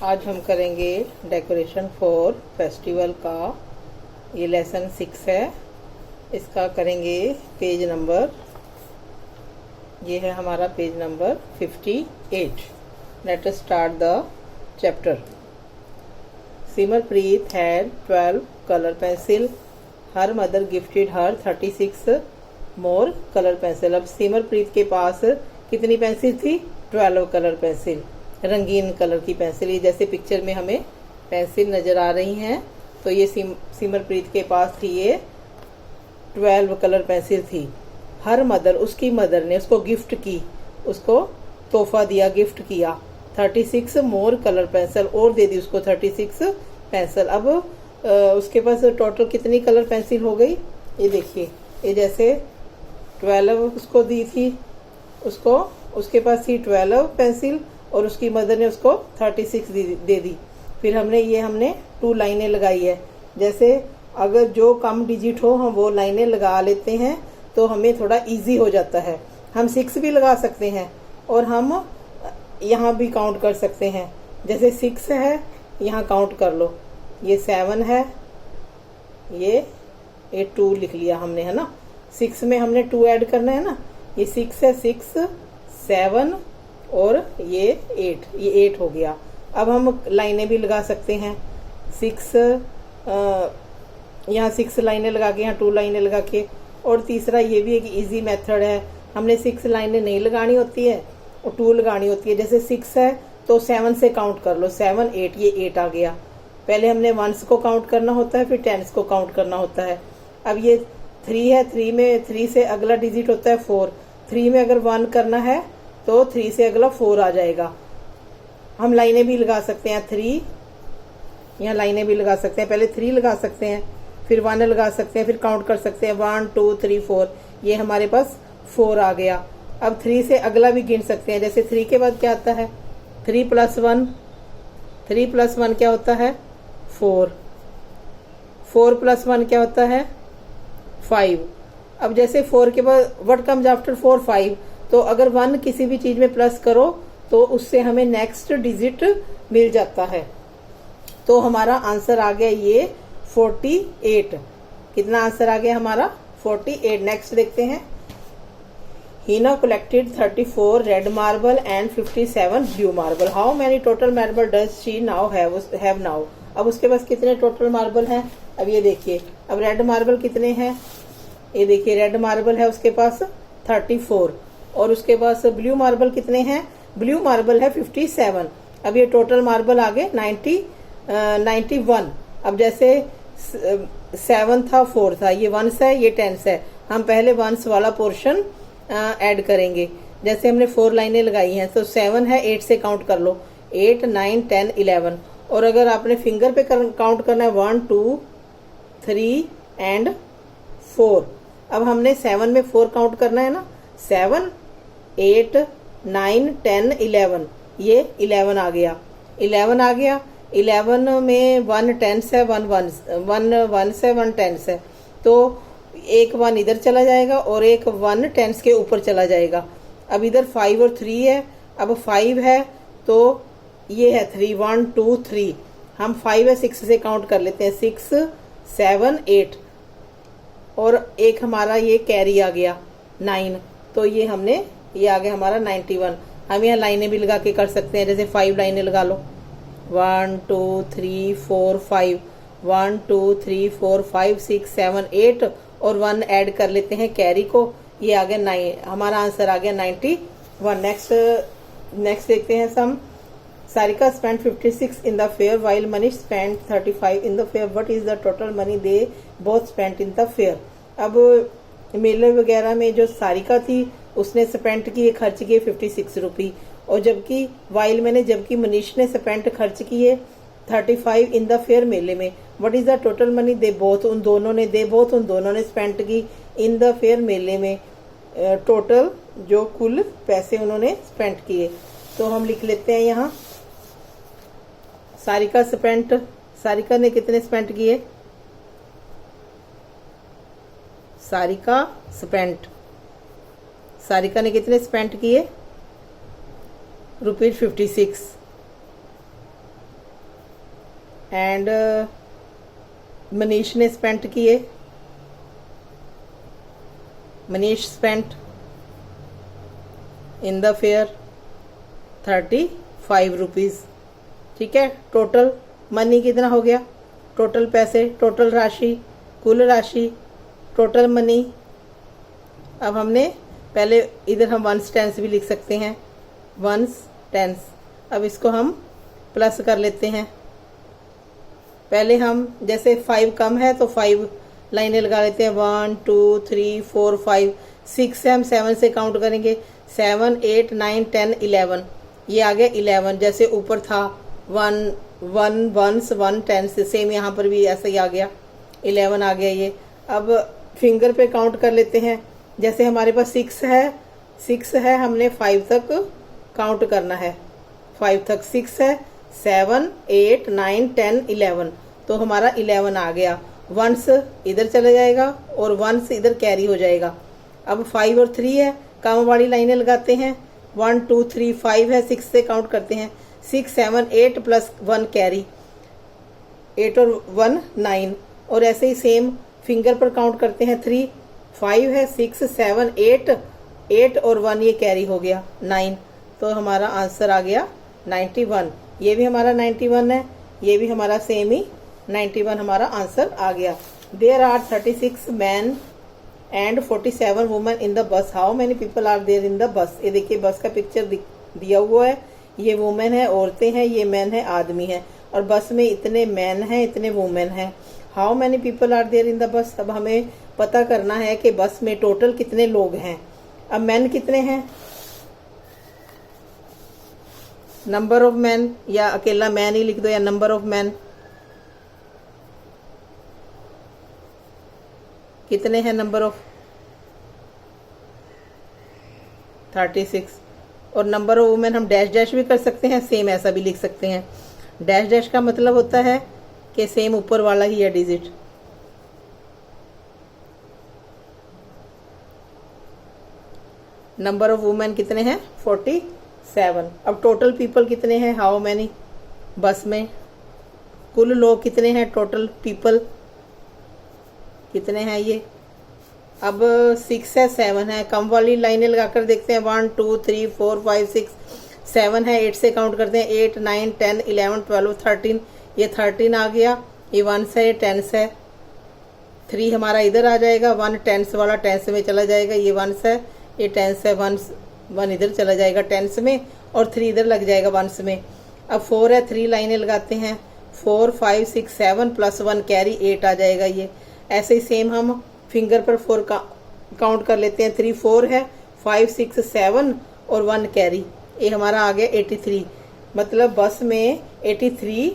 आज हम करेंगे डेकोरेशन फॉर फेस्टिवल का। ये लेसन 6 है। इसका करेंगे पेज नंबर, ये है हमारा page number 58। Let us start the chapter. Simarpreet had 12 colour pencil. Her mother gifted her 36 more colour pencil. अब सिमरप्रीत के पास कितनी पेंसिल थी? 12 कलर पेंसिल, रंगीन कलर की पेंसिल। ये जैसे पिक्चर में हमें पेंसिल नजर आ रही हैं, तो ये सिमरप्रीत के पास थी ये 12 कलर पेंसिल थी। हर मदर, उसकी मदर ने उसको गिफ्ट की, उसको तोहफा दिया, गिफ्ट किया 36 मोर कलर पेंसिल, और दे दी उसको 36 पेंसिल। अब उसके पास टोटल कितनी कलर पेंसिल हो गई? ये देखिए, ये जैसे 12 उसको दी थी, उसको उसके पास थी 12 पेंसिल और उसकी मदर ने उसको 36 दे दी। फिर हमने 2 लाइनें लगाई है। जैसे अगर जो कम डिजिट हो हम वो लाइनें लगा लेते हैं तो हमें थोड़ा इजी हो जाता है। हम 6 भी लगा सकते हैं और हम यहाँ भी काउंट कर सकते हैं। जैसे 6 है, यहाँ काउंट कर लो, ये 7 है, ये 2 लिख लिया हमने, है ना। 6 में हमने 2 ऐड करना है ना। ये 6 है, 6 7 और ये 8, ये 8 हो गया। अब हम लाइनें भी लगा सकते हैं। 6 यहाँ 6 लाइनें लगा के, यहाँ 2 लाइनें लगा के। और तीसरा ये भी एक इजी मेथड है। हमने 6 लाइनें नहीं लगानी होती है और 2 लगानी होती है। जैसे 6 है तो 7 से काउंट कर लो, 7 8, ये 8 आ गया। पहले हमने 1s को काउंट करना होता है, फिर 10s को काउंट करना होता है। अब ये 3 है, 3 में 3 से अगला डिजिट होता है 4। 3 में अगर 1 करना है तो 3 से अगला 4 आ जाएगा। हम लाइनें भी लगा सकते हैं, 3 यहाँ लाइनें भी लगा सकते हैं। पहले 3 लगा सकते हैं, फिर 1 लगा सकते हैं, फिर काउंट कर सकते हैं 1 2 3 4। ये हमारे पास 4 आ गया। अब 3 से अगला भी गिन सकते हैं। जैसे 3 के बाद क्या आता है? 3 + 1, 3 + 1 क्या होता है? 4। 4 + 1 क्या होता है? 5। अब जैसे 4 के बाद व्हाट कम्स आफ्टर 4? 5। तो अगर 1 किसी भी चीज में प्लस करो तो उससे हमें नेक्स्ट डिजिट मिल जाता है। तो हमारा आंसर आ गया ये 48। कितना आंसर आ गया हमारा? 48। नेक्स्ट देखते हैं। Heena collected 34 red marble and 57 blue marble. How many total marble does she now have now? अब उसके पास कितने टोटल मार्बल हैं? अब ये देखिए, अब रेड मार्बल कितने हैं? ये देखिए, रेड मार्बल है उसके पास 34 और उसके पास ब्लू मार्बल कितने हैं? ब्लू मार्बल है 57। अब ये टोटल मार्बल आ गए 91। अब जैसे 7 था, 4 था, ये 1s है, ये 10s है। हम पहले 1s वाला पोर्शन ऐड करेंगे। जैसे हमने 4 लाइनें लगाई हैं तो 7 है, 8 से काउंट कर लो, 8 9 10 11। और अगर आपने फिंगर पे काउंट करना है 1 2 3 एंड 4। अब हमने 7 में 4 काउंट करना है ना। 7 8 9 10 11, ये 11 आ गया। 11 आ गया। 11 में 1 10s है, 1 1s है, 1 10s है। तो एक 1 इधर चला जाएगा और एक 1 10s के ऊपर चला जाएगा। अब इधर 5 और 3 है। अब 5 है तो ये है 3 1 2 3। हम 5 है 6 से काउंट कर लेते हैं, 6 7 8 और एक हमारा ये कैरी आ गया 9। तो ये आ गया हमारा 91। हम यहाँ लाइनें भी लगा के कर सकते हैं। जैसे 5 लाइनें लगा लो, 1 2 3 4 5, 1 2 3 4 5 6 7 8 और 1 ऐड कर लेते हैं कैरी को। ये आ गया 9। हमारा आंसर आ गया 91। नेक्स्ट देखते हैं sum. Sarika spend 56 in the fair while Manish spend 35 in the fair. What is the total money they both spend in the fair? अब मेले वगैरह में जो सारिका थी उसने स्पेंट किए, खर्च किए 56 रुपी, और जबकि मनीष ने स्पेंट खर्च किए 35 इन द फेयर मेले में। What is the total money they both? उन दोनों ने स्पेंट की इन द फेयर मेले में। टोटल जो कुल पैसे उन्होंने स्पेंट किए, तो हम लिख लेते हैं यहाँ सारिका ने कितने स्पेंट किए? सारिका ने कितने स्पेंट किए? ₹56। एंड मनीष ने स्पेंट किए, Manish spent in the fair 35 rupees. ठीक है, टोटल मनी कितना हो गया, टोटल पैसे, टोटल राशि, कुल राशि, टोटल मनी। अब हमने पहले इधर हम वंस टेंस भी लिख सकते हैं, वंस टेंस। अब इसको हम प्लस कर लेते हैं। पहले हम जैसे 5 कम है तो 5 लाइनें लगा लेते हैं, 1 2 3 4 5। 6 है, हम 7 से काउंट करेंगे, 7 8 9 10 11। ये आ गया 11, जैसे ऊपर था 1 1 वंस 1 टेंस, सेम यहाँ पर भी ऐसा ही आ गया, 11 आ गया ये। अब फिंगर पे काउंट कर लेते हैं। जैसे हमारे पास 6 है, हमने 5 तक काउंट करना है, 5 तक 6 है, 7 8 9 10 11, तो हमारा 11 आ गया। वंस इधर चला जाएगा और वंस इधर कैरी हो जाएगा। अब 5 और 3 है, कम वाली लाइनें लगाते हैं, 1 2 3 5 है, 6 से काउंट करते हैं, 6 7 8 प्लस 1 कैरी, 8 और 1 9। और ऐसे ही सेम फिंगर पर काउंट करते हैं, 3 5 है, 6 7 8 और 1 ये कैरी हो गया 9, तो हमारा आंसर आ गया 91। ये भी हमारा 91 है, ये भी हमारा सेम ही 91 हमारा आंसर आ गया। There are 36 man and 47 women in the bus, how many people are there in the bus. ये देखिए बस का पिक्चर दिया हुआ है, ये वुमेन है, औरतें हैं, ये मैन है, आदमी है, और बस में इतने मैन हैं, इतने वुमेन हैं। How many people are there in the bus, अब हमें पता करना है कि बस में टोटल कितने लोग हैं। अब मैन कितने हैं, नंबर ऑफ मैन, या अकेला मैन ही लिख दो, या नंबर ऑफ मैन कितने हैं, नंबर ऑफ 36। और नंबर ऑफ वुमेन हम डैश डैश भी कर सकते हैं, सेम ऐसा भी लिख सकते हैं। डैश डैश का मतलब होता है कि सेम ऊपर वाला ही है डिजिट। नंबर ऑफ वुमेन कितने हैं, 47। अब टोटल पीपल कितने हैं, हाउ मैनी, बस में कुल लोग कितने हैं, टोटल पीपल कितने हैं ये। अब 6 है, 7 है, कम वाली लाइनें लगाकर देखते हैं, 1 2 3 4 5 6, 7 है, 8 से काउंट करते हैं, 8 9 10 11 12 13, ये 13 आ गया, ये 1 है, ये 10 है, 3 हमारा इधर आ जाएगा, 1 10 वाला 10 में चला जाएगा, ये 1 है, ये 10 है, 1 इधर चला जाएगा 10 में, और 3 इधर लग जाएगा 1 में। अब 4 है, 3 लाइनें लगाते हैं, 4 5 6 7 प्लस 1 कैरी 8 आ जाएगा ये। ऐसे ही सेम हम फिंगर पर 4 काउंट कर लेते हैं, 3 4 है, 5 6 7 और 1 कैरी, ये हमारा आ गया 83। मतलब बस में 83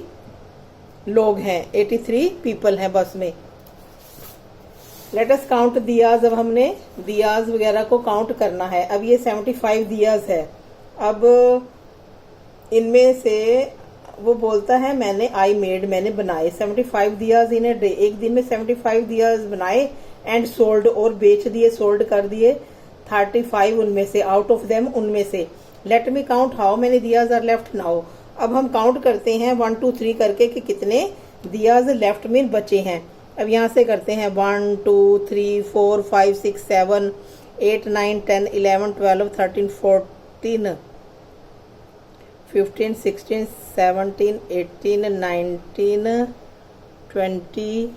लोग हैं, 83 पीपल हैं बस में। Let us count diyas. अब हमने दियाज वगैरह को काउंट करना है। अब ये 75 दियाज है। अब इनमें से वो बोलता है मैंने बनाए 75 दियाज इन ए डे, एक दिन में 75 दियाज बनाए, एंड सोल्ड और बेच दिए, सोल्ड कर दिए 35 उनमें से, आउट ऑफ देम उनमें से। Let me count how many diyas are left now. अब हम काउंट करते हैं 1 2 3 करके कि कितने दियाज लेफ्ट में बचे हैं। अब यहाँ से करते हैं 1 2 3 4 5 6 7 8 9 10 11 12 13 14 15 16 17 18 19 20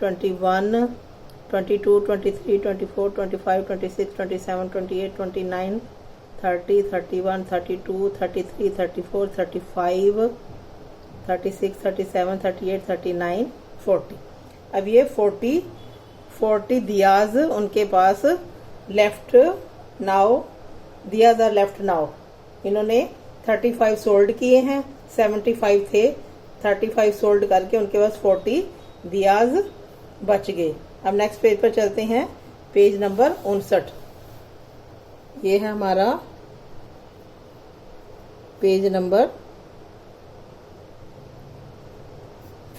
21 22 23 24 25 26 27 28 29 30 31 32 33 34 35 36 37 38 39 40। अब ये 40 दियाज उनके पास left now, diyas are left now. इन्होंने 35 सोल्ड किए हैं, 75 थे, 35 सोल्ड करके उनके पास 40 दियाज बच गए। अब नेक्स्ट पेज पर चलते हैं, पेज नंबर 59। ये है हमारा page number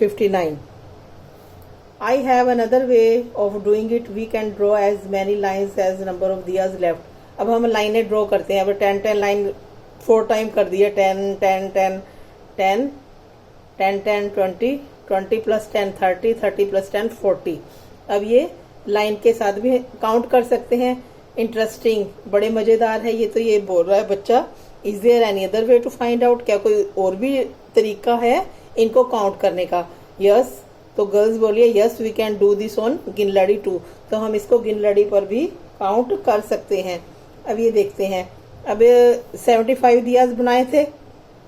59। I have another way of doing it. We can draw as many lines as number of diyas left. अब हम लाइनें ड्रॉ करते हैं। अब 10 10 लाइन 4 टाइम कर दिया, 10 10 10 10 10 10 20, 20 + 10 30, 30 + 10 40। अब ये लाइन के साथ भी काउंट कर सकते हैं। इंटरेस्टिंग, बड़े मजेदार है ये। तो ये बोल रहा है बच्चा, is there any other way to find out, क्या कोई और भी तरीका है इनको काउंट करने का? यस, तो गर्ल्स बोलिए yes we can do this on गिनलड़ी टू। तो हम इसको गिनलड़ी पर भी काउंट कर सकते हैं। अब ये देखते हैं, अब 75 दियाज बनाए थे,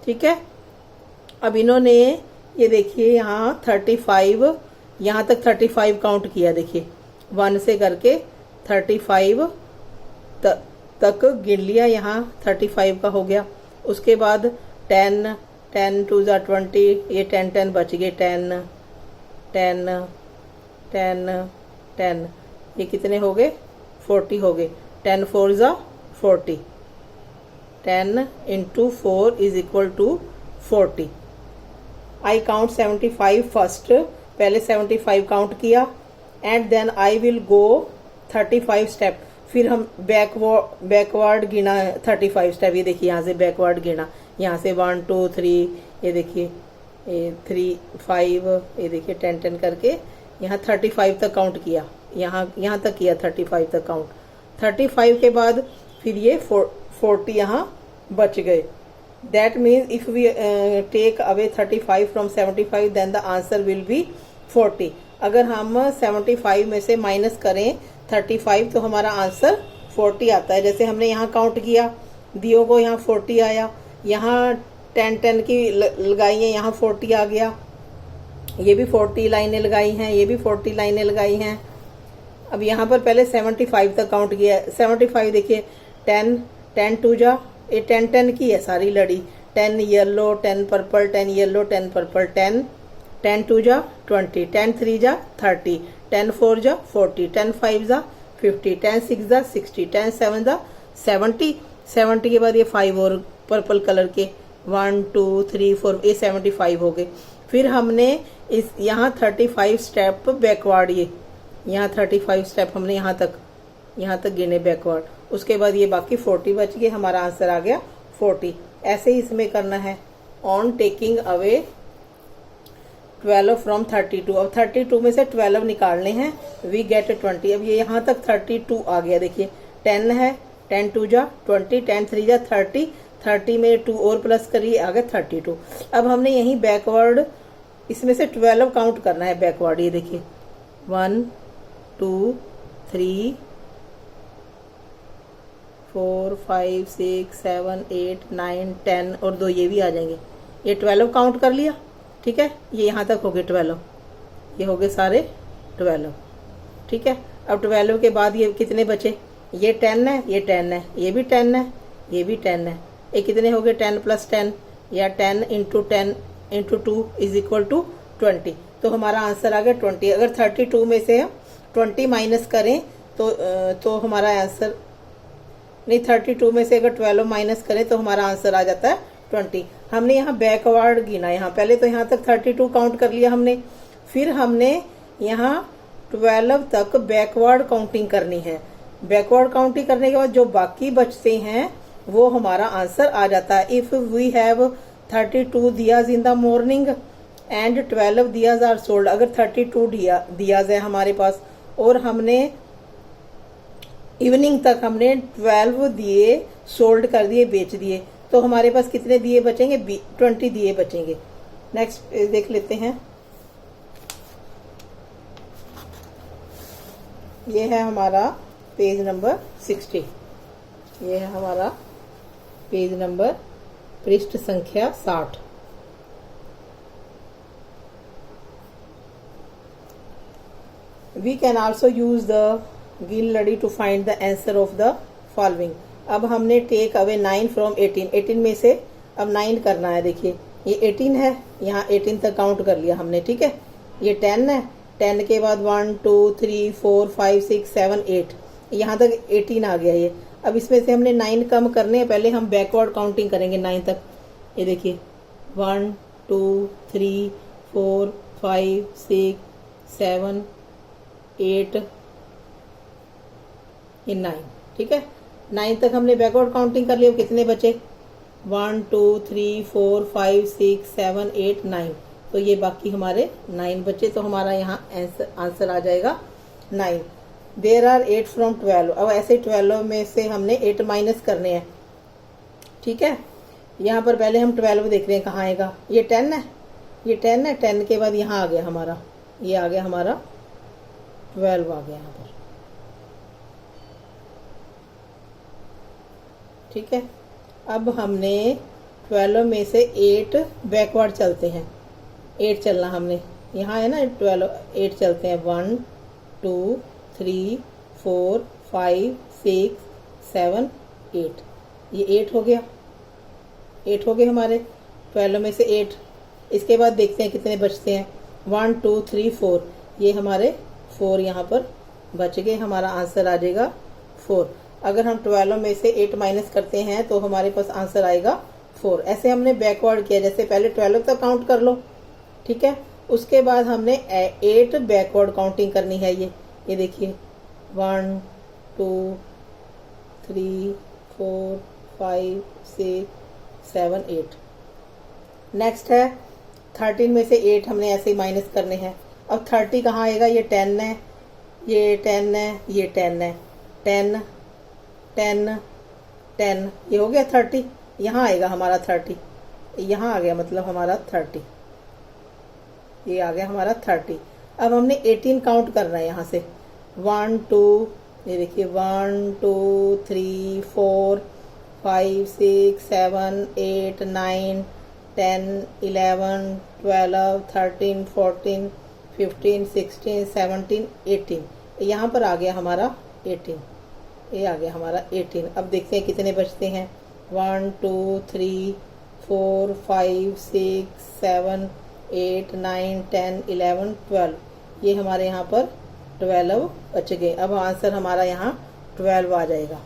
ठीक है। अब इन्होंने ये देखिए यहाँ 35, यहाँ तक 35 काउंट किया, देखिए 1 से करके 35 तक गिन लिया, यहाँ 35 का हो गया। उसके बाद 10 10 2 = 20, ये 10 10 बच गए, 10 10 10 10, ये कितने हो गए? 40 हो गए। 10 4 = 40, 10 × 4 = 40। आई काउंट 75 फर्स्ट, पहले 75 काउंट किया, and then I will go 35 step. फिर हम बैकवर्ड गिना 35 स्टेप। ये देखिए यहाँ से बैकवर्ड गिना, यहाँ से 1 2 3, ये देखिए 3 5, ये देखिए 10 10 करके यहाँ 35 तक काउंट किया, यहाँ तक किया 35 तक काउंट। 35 के बाद फिर ये 40 यहाँ बच गए। That means if we take away 35 from 75 then the answer will be 40। अगर हम 75 में से माइनस करें 35 तो हमारा आंसर 40 आता है। जैसे हमने यहाँ काउंट किया, दियो को यहाँ 40 आया, यहाँ 10 10 की लगाई है, यहाँ 40 आ गया, ये भी 40 लाइनें लगाई हैं, ये भी 40 लाइनें लगाई हैं। अब यहाँ पर पहले 75 तक काउंट किया। 75 देखिए 10 10 2 = ये 10 10 की है सारी लड़ी, 10 येलो 10 पर्पल 10 येलो 10 पर्पल 10 10 2 = 20, 10 3 = 30, 10 4 = 40, 10 5 = 50, 10 6 = 60, 10 7 = 70। 70 के बाद ये 5 और पर्पल कलर के 1 2 3 4, ये 75 हो गए। फिर हमने इस यहाँ 35 स्टेप बैकवर्ड, ये यहाँ 35 स्टेप हमने यहाँ तक गिने बैकवर्ड। उसके बाद ये बाकी 40 बच गए, हमारा आंसर आ गया 40। ऐसे ही इसमें करना है। ऑन टेकिंग अवे 12 फ्रॉम 32, अब 32 में से 12 निकालने हैं, वी गेट 20। अब ये यहाँ तक 32 आ गया, देखिए 10 है, 10 2 = 20, 10 3 = 30, 30 में 2 और प्लस करिए, आ गया 32। अब हमने यही बैकवर्ड इसमें से 12 काउंट करना है बैकवर्ड। ये देखिए 1 2 3 4 5 6 7 8 9 10 और 2 ये भी आ जाएंगे। ये 12 काउंट कर लिया, ठीक है। ये यहाँ तक हो गए 12, ये हो गए सारे 12, ठीक है। अब 12 के बाद ये कितने बचे? ये 10 है, ये 10 है, ये भी 10 है, ये भी 10 है। ये कितने हो गए? 10 + 10 या 10 × 10 × 2 = 20। तो हमारा आंसर आ गया 20। अगर 32 में से 20 माइनस करें तो हमारा आंसर नहीं, 32 में से अगर 12 माइनस करें तो हमारा आंसर आ जाता है 20। हमने यहाँ बैकवर्ड गिना, यहाँ पहले तो यहाँ तक 32 काउंट कर लिया हमने, फिर हमने यहाँ 12 तक बैकवर्ड काउंटिंग करनी है। बैकवर्ड काउंटिंग करने के बाद जो बाकी बचते हैं वो हमारा आंसर आ जाता है। If we have 32 diyas in the morning and 12 diyas are sold, अगर 32 दियाज है हमारे पास और हमने इवनिंग तक हमने 12 दिए सोल्ड कर दिए, बेच दिए, तो हमारे पास कितने दिए बचेंगे? 20 दिए बचेंगे। नेक्स्ट देख लेते हैं। ये है हमारा पेज नंबर 60, ये है हमारा पेज नंबर पृष्ठ संख्या 60। We can also use the गिनलड़ी to find the answer of the following. अब हमने टेक अवे 9 फ्रॉम 18, 18 में से अब 9 करना है। देखिए ये 18 है, यहाँ 18 तक काउंट कर लिया हमने, ठीक है। ये 10 है, 10 के बाद 1 2 3 4 5 6 7 8, यहाँ तक 18 आ गया ये। अब इसमें से हमने 9 कम करने हैं, पहले हम बैकवर्ड काउंटिंग करेंगे 9 तक। ये देखिए 1 2 3 4 5 6 7 8 ये 9, ठीक है। 9 तक हमने बैकवर्ड काउंटिंग कर लिया। कितने बचे? 1 2 3 4 5 6 7 8 9। तो ये बाकी हमारे 9 बचे, तो हमारा यहाँ आंसर आ जाएगा 9। There are 8 from 12। अब ऐसे 12 में से हमने 8 माइनस करने हैं, ठीक है। यहाँ पर पहले हम 12 देख रहे हैं कहाँ आएगा, ये 10 है, ये 10 है। 10 के बाद यहाँ आ गया हमारा, ये आ गया हमारा 12 आ गया यहाँ पर, ठीक है। अब हमने 12 में से 8 बैकवर्ड चलते हैं, 8 चलना हमने, यहाँ है ना 12, 8 चलते हैं। 1 2 3 4 5 6 7 8, ये 8 हो गया, 8 हो गए हमारे 12 में से 8। इसके बाद देखते हैं कितने बचते हैं। 1 2 3 4, ये हमारे 4 यहाँ पर बच गए, हमारा आंसर आ जाएगा 4। अगर हम 12 में से 8 माइनस करते हैं तो हमारे पास आंसर आएगा 4। ऐसे हमने बैकवर्ड किया, जैसे पहले 12 तक काउंट कर लो, ठीक है। उसके बाद हमने 8 बैकवर्ड काउंटिंग करनी है। ये देखिए 1 2 3 4 5 6 7 8। नेक्स्ट है 13 में से 8 हमने ऐसे ही माइनस करने हैं। अब 30 कहाँ आएगा, ये 10 है, ये 10 है, ये 10 है, 10 10 10, ये हो गया 30। यहाँ आएगा हमारा 30, यहाँ आ गया मतलब हमारा 30, ये आ गया हमारा 30। अब हमने 18 काउंट करना है यहाँ से। 1 2, ये देखिए 1 2 3 4 5 6 7 8 9 10 11 12 13 14 15 16 17 18, यहाँ पर आ गया हमारा 18, ये आ गया हमारा 18। अब देखते हैं कितने बचते हैं। 1 2 3 4 5 6 7 8 9 10 11 12, ये हमारे यहाँ पर 12 बच गए। अब आंसर हमारा यहाँ 12 आ जाएगा,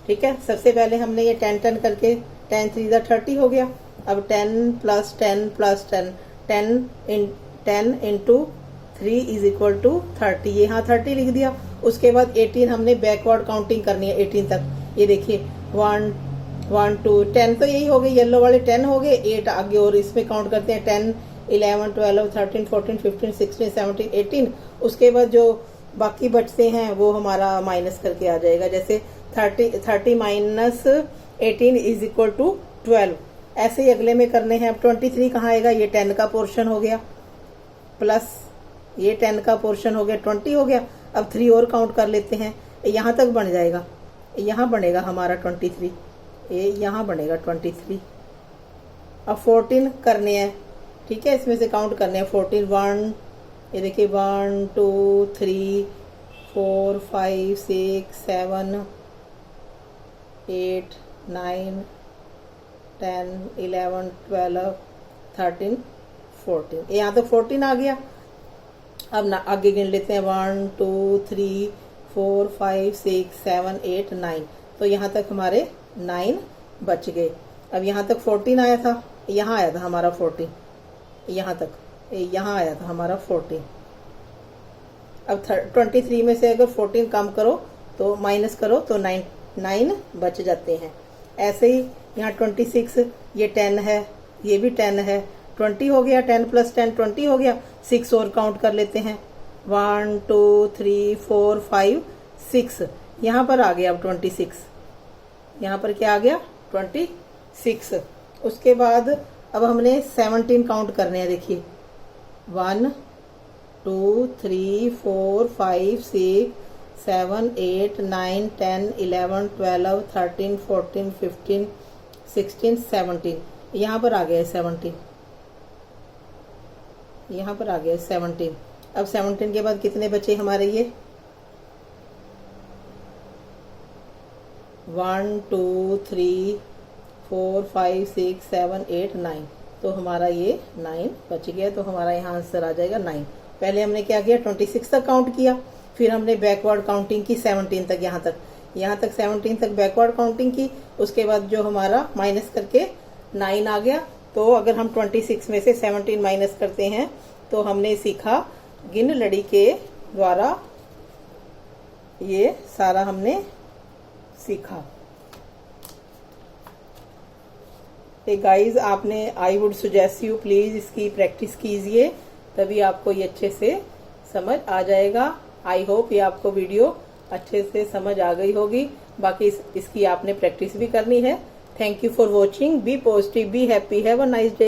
ठीक है। सबसे पहले हमने ये 10 10 करके 10 3 30 हो गया। अब 10 plus 10 plus 10, 10 into 3 is equal to 30, यहाँ 30 लिख दिया। उसके बाद 18 हमने बैकवर्ड काउंटिंग करनी है 18 तक। ये देखिए 1 1 2 10 तो यही हो गए, येलो वाले 10 हो गए, 8 आगे और इसमें काउंट करते हैं 10 11 12 13 14 15 16 17 18। उसके बाद जो बाकी बचते हैं वो हमारा माइनस करके आ जाएगा, जैसे 30 माइनस 18 इज इक्वल टू 12। ऐसे ही अगले में करने हैं। अब 23 कहाँ आएगा, ये 10 का पोर्शन हो गया, प्लस ये 10 का पोर्शन हो गया, 20 हो गया। अब 3 और काउंट कर लेते हैं, यहाँ तक बन जाएगा, यहाँ बनेगा हमारा 23, ये यहाँ बनेगा 23। अब 14 करने हैं, ठीक है, इसमें से काउंट करने हैं 14 1, ये देखिए 1 2 3 4 5 6 7 8 9 10 11 12 13 14, यहाँ तो 14 आ गया। अब ना आगे गिन लेते हैं 1 2 3 4 5 6 7 8 9, तो यहाँ तक हमारे 9 बच गए। अब यहाँ तक 14 आया था, यहाँ आया था हमारा 14, यहाँ तक यहाँ आया था हमारा 14। अब 23 में से अगर 14 कम करो तो माइनस करो तो 9 बच जाते हैं। ऐसे ही यहाँ 26, ये 10 है, ये भी 10 है, 20 हो गया, 10 प्लस 10 20 हो गया। 6 और काउंट कर लेते हैं, 1 2 3 4 5 6, यहाँ पर आ गया अब 26, यहाँ पर क्या आ गया 26। उसके बाद अब हमने 17 काउंट करने हैं। देखिए 1 2 3 4 5 6 7 8 9 10 11 12 13 14 15 16 17, यहाँ पर आ गया 17, यहाँ पर आ गया 17। अब 17 के बाद कितने बचे हमारे, ये 1 2 3 4 5 6 7 8 9, तो हमारा ये 9 बच गया, तो हमारा यहाँ आंसर आ जाएगा 9। पहले हमने क्या किया, 26 तक काउंट किया, फिर हमने बैकवर्ड काउंटिंग की 17 तक, यहाँ तक 17 तक बैकवर्ड काउंटिंग की। उसके बाद जो हमारा माइनस करके 9 आ गया। तो अगर हम 26 में से 17 माइनस करते हैं तो हमने सीखा गिन लड़ी के द्वारा, ये सारा हमने सीखा। तो गाइज आपने, I would suggest you please इसकी प्रैक्टिस कीजिए, तभी आपको ये अच्छे से समझ आ जाएगा। आई होप ये आपको वीडियो अच्छे से समझ आ गई होगी। बाकी इसकी आपने प्रैक्टिस भी करनी है। Thank you for watching. Be positive, be happy, have a nice day.